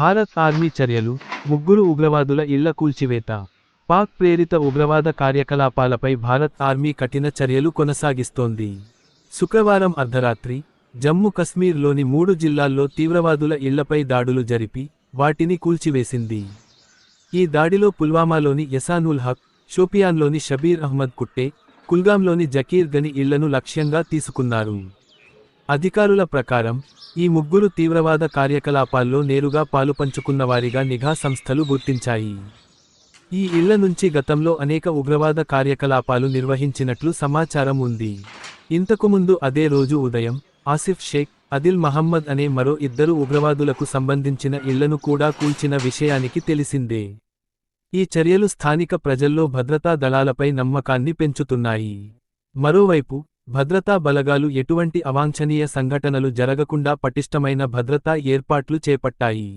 Bharat army చర్యలు, ముగ్గురు ఉగ్రవాదుల ఇళ్ల కూల్చివేత. పాక్ ప్రేరిత ఉగ్రవాద కార్యకలాపాలపై భారత్ ఆర్మీ కఠిన చర్యలు కొనసాగిస్తోంది. శుక్రవారం అర్ధరాత్రి, జమ్మూ కశ్మీర్లోని 3 జిల్లాల్లో తీవ్రవాదుల ఇళ్లపై దాడులు జరిపి, వాటిని కూల్చివేసింది. ఈ దాడిలో పుల్వామాలోని యసానుల్ హక్, షోపియాన్లోని షబీర్ అహ్మద్ కుట్టే, కుల్గాంలోని జకీర్ గని ఇళ్లను లక్ష్యంగా తీసుకున్నారు. అధికారుల ప్రకారం, ఈ ముగ్గురు తీవ్రవాద కార్యకలాపాల్లో నేరుగా పాలుపంచుకున్నవారిగా నిఘా సంస్థలు గుర్తించాయి. ఈ ఇళ్ల నుంచి గతంలో అనేక ఉగ్రవాద కార్యకలాపాలు నిర్వహించినట్లు సమాచారం ఉంది. ఇంతకుముందు అదే రోజు ఉదయం, ఆసిఫ్ షేక్, అదిల్ మహమ్మద్ అనే మరో 2 ఉగ్రవాదులకు సంబంధించిన ఇళ్లను కూడా కూల్చిన విషయానికి తెలిసిందే. ఈ చర్యలు స్థానిక ప్రజల్లో భద్రతా దళాలపై నమ్మకాన్ని పెంచుతున్నాయి. మరోవైపు, భద్రతా బలగాలు ఎటువంటి అవాంఛనీయ సంఘటనలు జరగకుండా పటిష్టమైన భద్రతా ఏర్పాట్లు చేపట్టాయి.